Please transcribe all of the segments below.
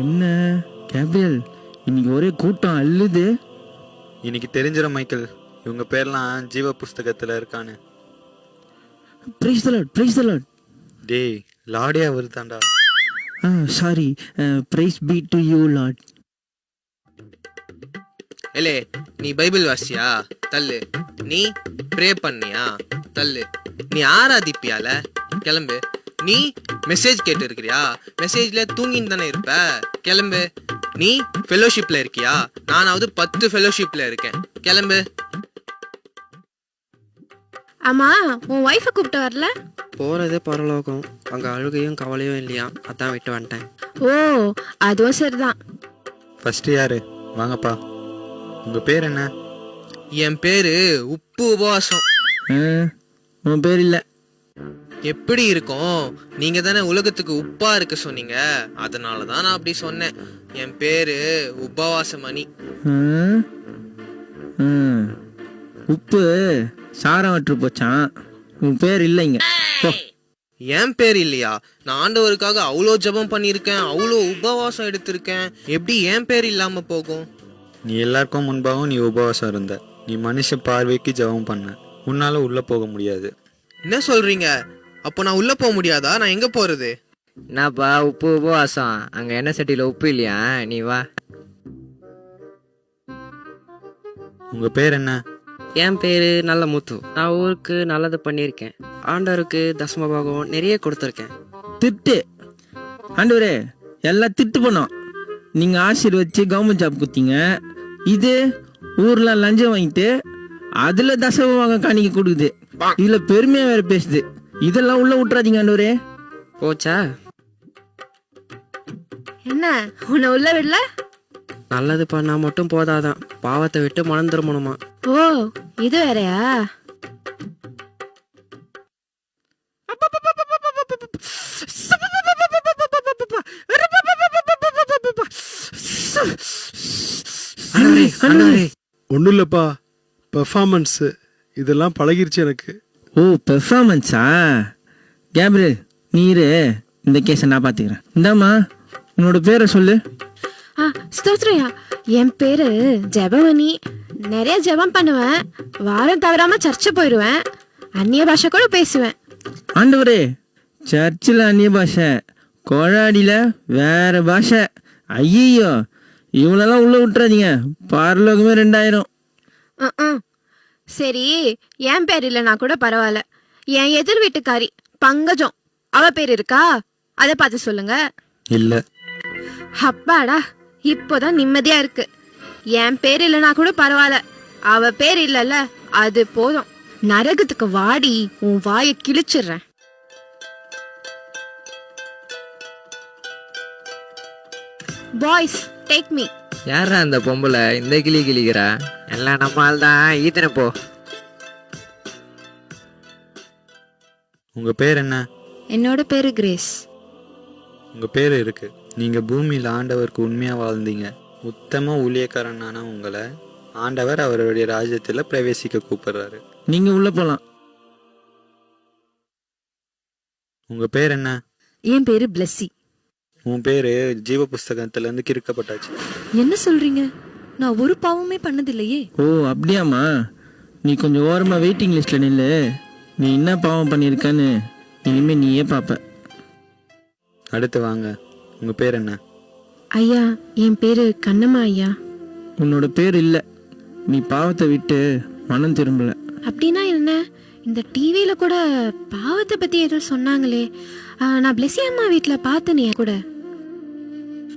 என்ன கேப்ரியல், இன்னைக்கு ஒரே கூட்டம் அள்ளுது. இன்னைக்கு தெரிஞ்சிடும் மைக்கேல், இவங்க பேர்லாம் ஜீவ புஸ்தகத்தில் இருக்கான்னு. Praise the lord, praise the lord. டேய், லாடியா வருதாண்டா. Sorry, praise be to you lord. ஏலே, நீ பைபிள் வாசியா? தள்ளு. நீ ப்ரே பண்ணியா? தள்ளு. நீ ஆராதிப்பியால? கிளம்பு. நீ மெசேஜ் கேட்டு இருக்கிறியா? மெசேஜ்ல தூங்கின்னு தானே இருப்ப. கிளம்பு. நீ ஃபெலோஷிப்ல இருக்கியா? நானாவது 10 ஃபெலோஷிப்ல இருக்கேன். கிளம்பு. ஆமா, உன் ஒய்ஃபை கூப்பிட்டு வரல? போகிறது பரலோகம், அங்கே அழுகையும் கவலையும் இல்லையா, அதான் விட்டு வந்துட்டேன். ஓ, அதுவும் சரிதான். ஃபர்ஸ்ட் யாரு? வாங்கப்பா. உங்க பேர் என்ன? என் பேரு உப்பு உபவாசம். உன் பேர் இல்லை. எப்படி இருக்கும்? நீங்க தானே உலகத்துக்கு உப்பா இருக்க சொன்னீங்க, அதனாலதான் நான் அப்படி சொன்னேன். என் பேரு உபவாசமணி. உப்பு சாரம் வற்று போச்சான். உன் பேர் இல்லைங்க. என் பேர் இல்லையா? நான் ஆண்டவருக்காக அவ்வளோ ஜெபம் பண்ணியிருக்கேன், அவ்வளோ உபவாசம் எடுத்திருக்கேன். எப்படி என் பேர் இல்லாம போகும்? நீ எல்லாருக்கும் முன்பாகவும் நீ உபவாசம் இருந்த. நீ மனுஷ பார்வைக்கு ஜெபம் பண்ண. உன்னால உள்ள போக முடியாது. என்ன சொல்றீங்க? அப்போ நான் உள்ள போக முடியாதா? நான் எங்க போறது? என்னப்பா உப்பு உபவாசம்? அங்கே எண்ணெய் சட்டியில் உப்பு இல்லையா? நீ வா. உங்க பேர் என்ன? என் பேர் நல்ல முத்து. நான் ஊருக்கு நல்லது பண்ணியிருக்கேன். ஆண்டவருக்கு தசமபாகம் நிறைய கொடுத்துருக்கேன். திட்டு ஆண்டவரே, எல்லாம் திட்டு பண்ணோம். நீங்கள் ஆசீர்வச்சு கவர்மெண்ட் ஜாப் கொடுத்தீங்க. இது ஊரில் லஞ்சம் வாங்கிட்டு அதில் தசமபாகம் காணிக்க கொடுக்குது. இதில் பெருமையாக வேற பேசுது. இதெல்லாம் உள்ள விட்டுறாதீங்க ஆண்டவரே. போச்சா? என்ன, உன்னை உள்ள விடல? நல்லது பண்ணா மட்டும் போதாதான், பாவத்தை விட்டு மனம் திரும்பணுமா? ஓ, இது வேறயா? ஒன்றும் இல்லைப்பா, பெர்ஃபார்மன்ஸு இதெல்லாம் பழகிருச்சு எனக்கு. ஓ, பெர்ஃபார்மன்ஸா? கேப்ரியல், நீரு இந்த கேஸை நான் பார்த்துக்கிறேன். இந்தாம்மா, உன்னோட பேரை சொல்லு. ஸ்தோத்ரையா, என் பேரு ஜெபமணி. நிறைய ஜெபம் பண்ணுவேன். வாரம் தவறாம சர்ச்சு போயிடுவேன். அந்நிய பாஷை கூட பேசுவேன். ஆண்டவரே, சர்ச்சில் அந்நிய பாஷை, கொழாடியில் வேற பாஷை. ஐயோ, இவளெல்லாம் உள்ள விட்டுறாதீங்க. பரலோகமே 2000. சரி, என் பேர் இல்லைனா கூட பரவாயில்ல. என் எதிர் வீட்டுக்காரி பங்கஜம், அவ பேர் இருக்கா? அதை பார்த்து சொல்லுங்க. இல்ல. அப்பாடா, இப்போதான் நிம்மதியா இருக்கு. என் பேர் இல்லைனா கூட பரவாயில்ல, அவ பேர் இல்லைல்ல, அது போதும். நரகத்துக்கு வாடி, உன் வாயை கிழிச்சிடுறேன். Boys, take me. யாரா அந்த பொம்பளை இந்த கிளி கிளிக்கிறா? எல்லாம் நம்மால் தான். ஈத்தனை போ. உங்க பேர் என்ன? என்னோட பேரு கிரேஸ். உங்க பேர் இருக்கு. நீங்க பூமியில் ஆண்டவருக்கு உண்மையா வாழ்ந்தீங்க. உத்தம ஊழியக்காரனான உங்களை ஆண்டவர் அவருடைய ராஜ்யத்துல பிரவேசிக்க கூப்பிடுறாரு. நீங்கள் உள்ள போகலாம். உங்க பேர் என்ன? என் பேரு பிளஸ்ஸி. உன் பேரு ஜீவ புஸ்தகத்துல இருந்து கிறுக்கப்பட்டாச்சு. என்ன சொல்றீங்க? நான் ஒரு பாவமே பண்ணதில்லையே. ஓ, அப்படியாம்மா? நீ கொஞ்சம் ஓரமாக வெயிட்டிங் லிஸ்ட்டில் நில்லு. நீ என்ன பாவம் பண்ணியிருக்கான்னு இனிமேல் நீயே பார்ப்ப. அடுத்து வாங்க. உங்க பேர் என்ன? ஐயா, என் பேரு கண்ணம்மா ஐயா. உன்னோட பேர் இல்லை. நீ பாவத்தை விட்டு மனம் திரும்பல. அப்படின்னா என்ன? இந்த டிவியில கூட பாவத்தை பத்தி ஏதோ சொன்னாங்களே. நான் பிளெஸி அம்மா வீட்டுல பார்த்தனே கூட.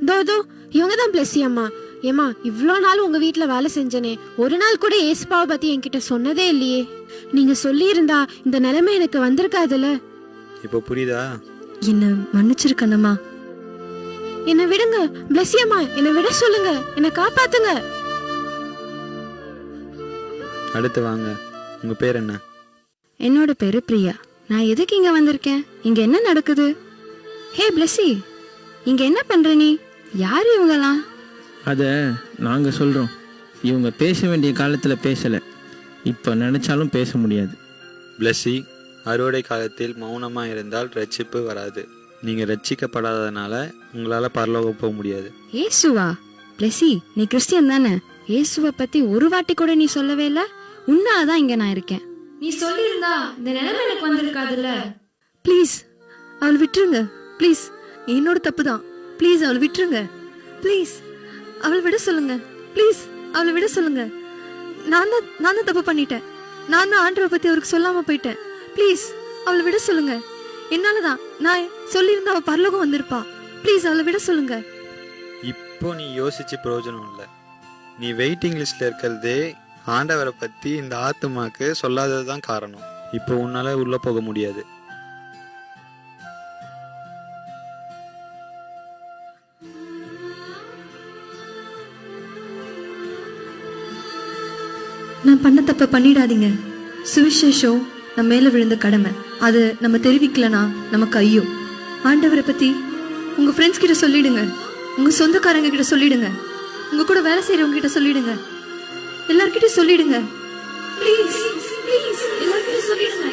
தோ இவங்க தான் பிளெஸி அம்மா. ஏமா, இவ்வளோ நாள் உங்க வீட்டுல வேலை செஞ்சனே, ஒரு நாள் கூட ஏசுபாவை பத்தி என்கிட்ட சொன்னதே இல்லையே. நீங்க சொல்லி இருந்தா இந்த நிலைமை எனக்கு வந்திருக்காதுல்ல. இப்போ புரியுதா? என்ன மன்னிச்சிருக்கணுமா? என்னை விடுங்க பிளெஸி அம்மா, என்னை விட சொல்லுங்க, என்னை காப்பாத்துங்க. அடுத்து வாங்க. உங்க பேர் என்ன? என்னோட பேரு பிரியா. நான் எதுக்கு இங்க வந்திருக்கேன்? இங்க என்ன நடக்குது? ஹே பிளெஸி, இங்க என்ன பண்ற நீ? யாரு இவங்கலாம்? அதை நாங்கள் சொல்கிறோம். இவங்க பேச வேண்டிய காலத்தில் பேசலை. இப்போ நினச்சாலும் பேச முடியாது. பிளஸி, அறுவடை காலத்தில் மௌனமா இருந்தால் ரட்சிப்பு வராது. நீங்கள் ரட்சிக்கப்படாததுனால உங்களால் பரலோகம் போக முடியாது. ஏசுவா? பிளெஸி, நீ கிறிஸ்டியன் தானே? இயேசுவை பத்தி ஒரு வாட்டி கூட நீ சொல்லவே இல்ல. உன்னாலதான் இங்க நான் இருக்கேன். நீ சொல்லியிருந்தா இந்த நிலைமை எனக்கு வந்திருக்காதுல்ல. ப்ளீஸ் அவளை விட்டுருங்க. ப்ளீஸ், என்னோட தப்பு தான். ப்ளீஸ் அவளை விட்டுருங்க. ப்ளீஸ் அவளை விட சொல்லுங்க. ப்ளீஸ் அவளை விட சொல்லுங்க. நான் தான் தப்பு பண்ணிட்டேன். நான் தான் ஆண்டவரை பத்தி அவருக்கு சொல்லாம போயிட்டேன். ப்ளீஸ் அவளை விட சொல்லுங்க. என்னாலதான். நான் சொல்லியிருந்தா அவ பரலோகம் வந்திருப்பா. ப்ளீஸ் அவளை விட சொல்லுங்க. இப்போ நீ யோசிச்சு பிரயோஜனம் இல்லை. நீ வெயிட்டிங் லிஸ்ட்ல இருக்கிறதே ஆண்டவரை பத்தி இந்த ஆத்துமாக்கு சொல்லாதது தான் காரணம். இப்போ உன்னால உள்ள போக முடியாது. நான் பண்ண தப்ப பண்ணிடாதீங்க. சுவிசேஷம் நம்ம மேல விழுந்த கடமை. அது நம்ம தெரிவிக்கலனா நமக்கு ஐயோ. ஆண்டவரை பத்தி உங்க ஃப்ரெண்ட்ஸ் கிட்ட சொல்லிடுங்க. உங்க சொந்தக்காரங்க கிட்ட சொல்லிடுங்க. உங்க கூட வேலை செய்யறவங்க கிட்ட சொல்லிடுங்க. எல்லார்கிட்டயும் சொல்லிடுங்க. ப்ளீஸ் ப்ளீஸ் எல்லார்கிட்டயும் சொல்லிடுங்க.